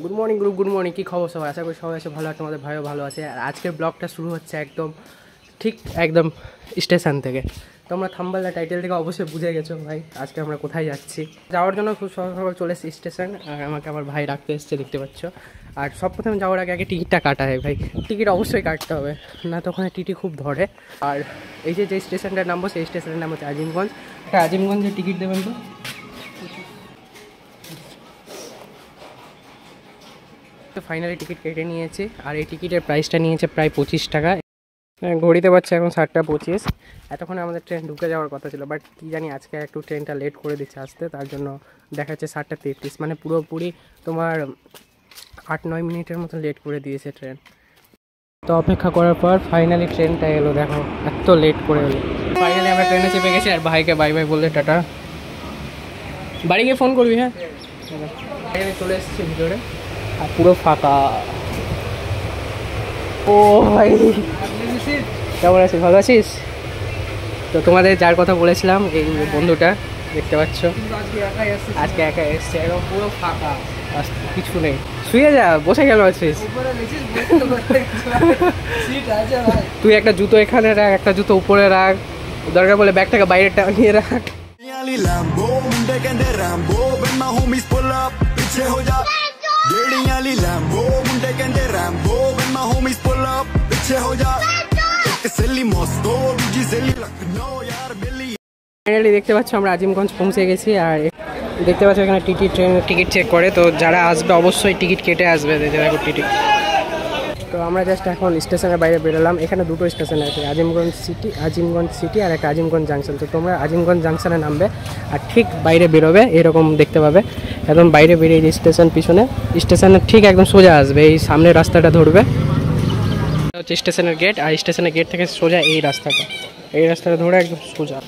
Good morning group, good morning. কী খবর সবাই? আশা করি সবাই আছে ভালো আছে, তোমাদের ভাইও ভালো আছে। আর আজকের ব্লগটা শুরু হচ্ছে একদম স্টেশন থেকে। তোমরা থাম্বনেল টাইটেল থেকে অবশ্যই বুঝে গেছো ভাই আজকে আমরা কোথায় যাচ্ছি। যাওয়ার জন্য খুব সকাল সকাল চলে এসেছি স্টেশন, আর আমাকে আমার ভাই রাখতে এসছে দেখতে পাচ্ছ। আর সব প্রথমে যাওয়ার আগে টিকিটটা কাটা হয় ভাই, টিকিট অবশ্যই কাটতে হবে, না তো ওখানে টিটি খুব ধরে। আর এই যে স্টেশনটার নামবো সেই স্টেশনের নাম হচ্ছে আজিমগঞ্জ। আজিমগঞ্জের টিকিট দেবেন তো? ফাইনালি টিকিট কেটে নিয়েছি, আর এই টিকিটের প্রাইসটা নিয়েছে প্রায় 25 টাকা। ঘড়িতে পাচ্ছে এখন 7:25। এতক্ষণে আমাদের ট্রেন ঢুকে যাওয়ার কথা ছিল, বাট কী জানি আজকে একটু ট্রেনটা লেট করে দিচ্ছে আসতে, তার জন্য দেখাচ্ছে 7:33, মানে পুরোপুরি তোমার 8-9 মিনিটের মতো লেট করে দিয়েছে ট্রেন। তো অপেক্ষা করার পর ফাইনালি ট্রেনটা এলো, দেখো এত লেট করে এলো। ফাইনালি আমরা ট্রেনে চেপে গেছি, আর ভাইকে বাই বাই বললে টাটা, বাড়ি গিয়ে ফোন করবি। হ্যাঁ, ফাইনালি চলে এসেছি ভিতরে, আর পুরো ফাঁকা। ও ভাই কেমন আছিস? ভালো আছিস তো? তোমাদের যার কথা বলেছিলাম এই বন্ধুটা দেখতে পাচ্ছ, আজকে একা এসছে, একদম পুরো ফাঁকা, কিছু নেই। শুয়ে যা, বসে কেন আছিস? তুই একটা জুতো এখানে রাখ, একটা জুতো উপরে রাখ, দরকার বলে ব্যাগটাকে বাইরে টানিয়ে রাখ। ফাইনালি দেখতে পাচ্ছ আমরা আজিমগঞ্জ পৌঁছে গেছি, আর দেখতে পাচ্ছ এখানে টিটি ট্রেনের টিকিট চেক করে, তো যারা আসবে অবশ্যই টিকিট কেটে আসবে। দেখো টিটি। তো আমরা জাস্ট এখন স্টেশনের বাইরে বেরোলাম। এখানে দুটো স্টেশন আছে, আজিমগঞ্জ সিটি আর একটা আজিমগঞ্জ জাংশন। তো তোমরা আজিমগঞ্জ জাংশনে নামবে, আর ঠিক বাইরে বেরোবে এরকম দেখতে পাবে, একদম বাইরে বেরিয়ে যে স্টেশন, পিছনে স্টেশনের ঠিক একদম সোজা আসবে, এই সামনের রাস্তাটা ধরবে হচ্ছে স্টেশনের গেট, আর স্টেশনের গেট থেকে সোজা এই রাস্তাটা ধরে একদম সোজা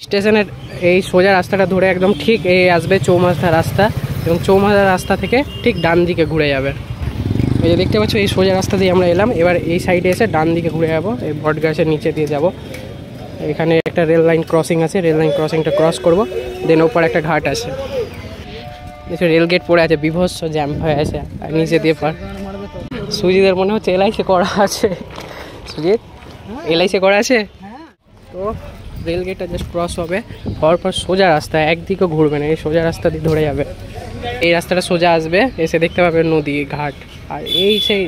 স্টেশনের এই সোজা রাস্তাটা ধরে একদম ঠিক এই আসবে চৌমাথা রাস্তা, এবং চৌমাথা রাস্তা থেকে ঠিক ডান দিকে ঘুরে যাবে। এই যে দেখতে পাচ্ছ এই সোজা রাস্তা দিয়ে আমরা এলাম, এবার এই সাইডে এসে ডান দিকে ঘুরে যাবো, এই বট গাছের নিচে দিয়ে যাব। এখানে একটা রেল লাইন ক্রসিং আছে, রেল লাইন ক্রসিংটা ক্রস করব, দেন ওপর একটা ঘাট আছে। রেল গেট পড়ে আছে, বিভৎস জ্যাম হয়ে আছে, আর নিচে দিয়ে পার। সুজিতের মনে হচ্ছে এলআইসি করা আছে। সুজিত এলআইসি করা আছে তো। রেল গেটটা জাস্ট ক্রস হবে, হওয়ার পর সোজা রাস্তা, একদিকে ঘুরবে না, এই সোজা রাস্তা দিয়ে ধরে যাবে। এই রাস্তাটা সোজা আসবে, এসে দেখতে পাবে নদী ঘাট, আর এই সেই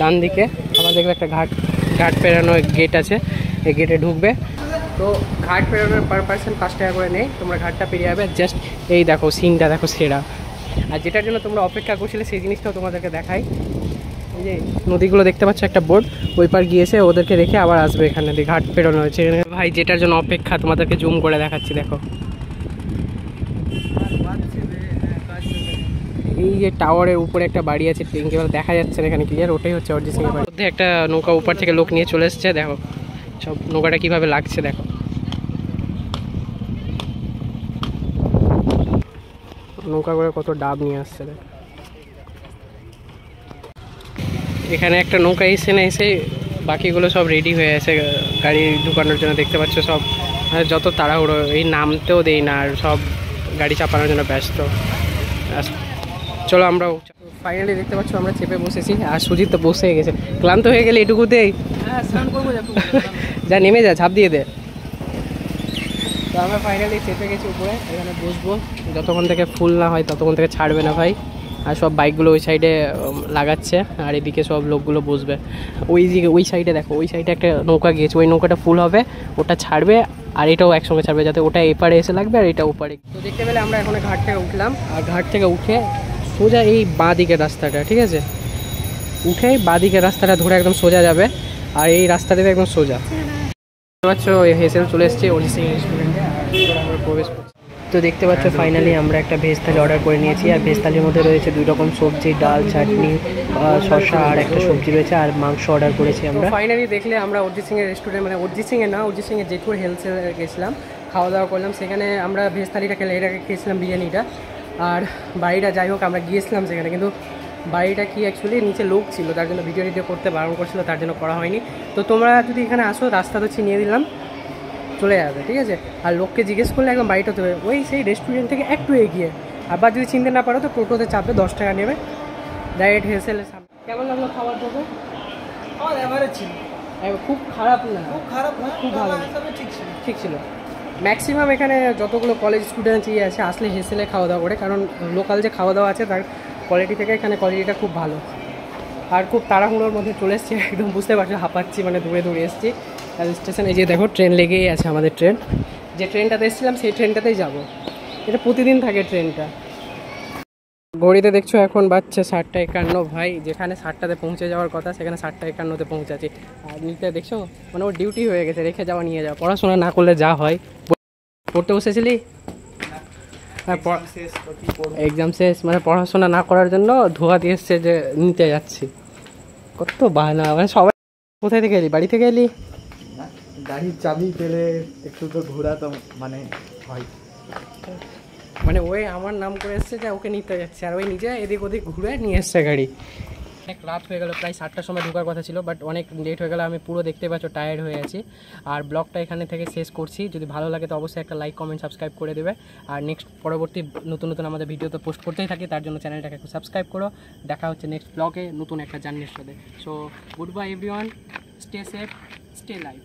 ডান দিকে আবার দেখবে একটা ঘাট পেরানো গেট আছে, এই গেটে ঢুকবে। তো ঘাট পেরানোর পার পার্সন 5 টাকা করে নেই, তোমরা ঘাটটা পেরিয়ে যাবে। জাস্ট এই দেখো সিনটা দেখো সেরা। আর যেটার জন্য তোমরা অপেক্ষা করছিলে সেই জিনিসটাও তোমাদেরকে দেখাই। এই যে নদীগুলো দেখতে পাচ্ছ, একটা বোট ওই পার গিয়েছে, ওদেরকে রেখে আবার আসবে এখানে দিয়ে ঘাট পেরোনো হয়েছে। ভাই যেটার জন্য অপেক্ষা তোমাদেরকে জুম করে দেখাচ্ছি, দেখো এই যে টাওয়ারের উপরে একটা বাড়ি আছে, কেবল দেখা যাচ্ছে না এখানে ক্লিয়ার, ওটাই হচ্ছে অরিজিৎ সিং এর বাড়ি। মধ্যে একটা নৌকা উপর থেকে লোক নিয়ে চলে এসছে, দেখো সব নৌকাটা কিভাবে লাগছে, দেখো নৌকা করে কত ডাব নিয়ে আসছে। দেখো এখানে একটা নৌকা এসে না, এসে বাকিগুলো সব রেডি হয়ে আছে গাড়ি ঢুকানোর জন্য। দেখতে পাচ্ছ সব যত তাড়াহুড়ো, এই নামতেও দেই না, আর সব গাড়ি চাপানোর জন্য ব্যস্ত। চলো আমরাও ফাইনালি দেখতে পাচ্ছ আমরা চেপে বসেছি, আর সুজিত তো বসে গেছে। ক্লান্ত হয়ে গেলে এটুকুতেই যা নেমে যা, ঝাঁপ দিয়ে দে। তো আমরা ফাইনালি চেপে গেছি উপরে, এখানে বসবো, যতক্ষণ থেকে ফুল না হয় ততক্ষণ থেকে ছাড়বে না ভাই। আর সব বাইকগুলো ওই সাইডে লাগাচ্ছে, আর এদিকে সব লোকগুলো বসবে। ওই সাইডে দেখো, ওই সাইডে একটা নৌকা গিয়েছে, ওই নৌকাটা ফুল হবে, ওটা ছাড়বে, আর এটাও একসঙ্গে ছাড়বে, যাতে ওটা এপারে এসে লাগবে আর এটা ওপারে। তো দেখতে পেলে আমরা এখন ঘাট থেকে উঠলাম, আর ঘাট থেকে উঠে সোজা এই বাঁ দিকের রাস্তাটা, ঠিক আছে, উঠে বাঁ দিকের রাস্তাটা ধরে একদম সোজা যাবে, আর এই রাস্তাটাতে একদম সোজা পাচ্ছ হেসেল চলে এসছে অরিজিৎ সিং রেস্টুরেন্টে, আর আমরা প্রবেশ করছি। তো দেখতে পাচ্ছ ফাইনালি আমরা একটা ভেজ থালি অর্ডার করে নিয়েছি, আর ভেজ থালির মধ্যে রয়েছে 2 রকম সবজি, ডাল, চাটনি, শসা, আর একটা সবজি রয়েছে, আর মাংস অর্ডার করেছি আমরা। ফাইনালি দেখলে আমরা অরিজিৎ সিং এর রেস্টুরেন্ট, মানে অরিজিৎ সিং এর না, অরিজিৎ সিং এর জেঠুর হেলসে গেছিলাম, খাওয়া দাওয়া করলাম সেখানে। আমরা ভেজ থালিটা খেলে, এটাকে খেয়েছিলাম বিরিয়ানিটা, আর বাড়িটা যাই হোক আমরা গিয়েছিলাম সেখানে, কিন্তু বাড়িটা কি অ্যাকচুয়ালি নিচে লোক ছিল, তার জন্য ভিডিও করতে বারণ করছিল, তার জন্য করা হয়নি। তো তোমরা যদি এখানে আসো, রাস্তা তো চিনিয়ে দিলাম, চলে যাবে, ঠিক আছে। আর লোককে জিজ্ঞেস করলে একদম বাড়িটা তো ওই সেই রেস্টুরেন্ট থেকে একটু এগিয়ে, আবার যদি চিনতে না পারো তো টোটোতে চাপবে, 10 টাকা নেবে, ডাইরেক্ট হেসেলের সামনে। কেমন লাগলো খাবার টোটো? আমার এভারেজ ছিল, খুব খারাপ না, খুব খারাপ না, খুব ভালো, ঠিক ছিল, ঠিক ছিল। ম্যাক্সিমাম এখানে যতগুলো কলেজ স্টুডেন্ট আছে আসলে হেসেলে খাওয়া দাওয়া করে, কারণ লোকাল যে খাওয়া দাওয়া আছে তার কোয়ালিটি থেকে এখানে কোয়ালিটিটা খুব ভালো। আর খুব তাড়াহুড়োর মধ্যে চলে এসেছি, একদম বুঝতে পারছো হাঁপাচ্ছি, মানে দূরে দূরে এসেছি। আর স্টেশনে যে দেখো ট্রেন লেগেই আছে আমাদের, ট্রেন যে ট্রেনটাতে এসেছিলাম সেই ট্রেনটাতেই যাব। এটা প্রতিদিন থাকে ট্রেনটা। ঘড়িতে দেখছো এখন বাজছে 7:51। ভাই যেখানে 7টাতে পৌঁছে যাওয়ার কথা সেখানে 7:51-তে পৌঁছাচ্ছি। আর নিতে দেখছো মানে ওর ডিউটি হয়ে গেছে, রেখে যাওয়া নিয়ে যাওয়া। পড়াশোনা না করলে যা হয়। পড়তে বসেছিলি? হ্যাঁ, এক্সাম শেষ, মানে পড়াশোনা না করার জন্য ধোয়া দিয়ে এসছে যে নিতে যাচ্ছি। কত বাহানা, মানে সবাই। কোথায় থেকে এলি? বাড়ি থেকে এলি? গাড়ির চাবি পেলে একটু তো ঘোরা তো মানে হয়, মানে ওই আমার নাম করে এসছে যে ওকে নিতে যাচ্ছে, আর ওই নিজে এদিক ওদিক ঘুরে নিয়ে এসছে গাড়ি। অনেক রাত হয়ে গেল, প্রায় 7টার সময় ঢোকার কথা ছিল, বাট অনেক লেট হয়ে গেল। আমি পুরো দেখতে পাচ্ছ টায়ার্ড হয়ে আছি। আর ব্লগটা এখানে থেকে শেষ করছি। যদি ভালো লাগে তো অবশ্যই একটা লাইক, কমেন্ট, সাবস্ক্রাইব করে দেবে। আর নেক্সট পরবর্তী নতুন নতুন আমাদের ভিডিও তো পোস্ট করতেই থাকি, তার জন্য চ্যানেলটাকে একটু সাবস্ক্রাইব করো। দেখা হচ্ছে নেক্সট ব্লগে নতুন একটা জার্নির সাথে। So good bye everyone, stay safe, stay live.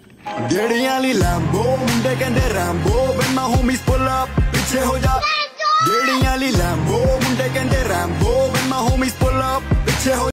गेड़ियां ली लैम्बो मुंडे कहंदे Rambo when my homies pull up पीछे हो जा। गेड़ियां ली लैम्बो मुंडे कहंदे Rambo when my homies pull up पीछे हो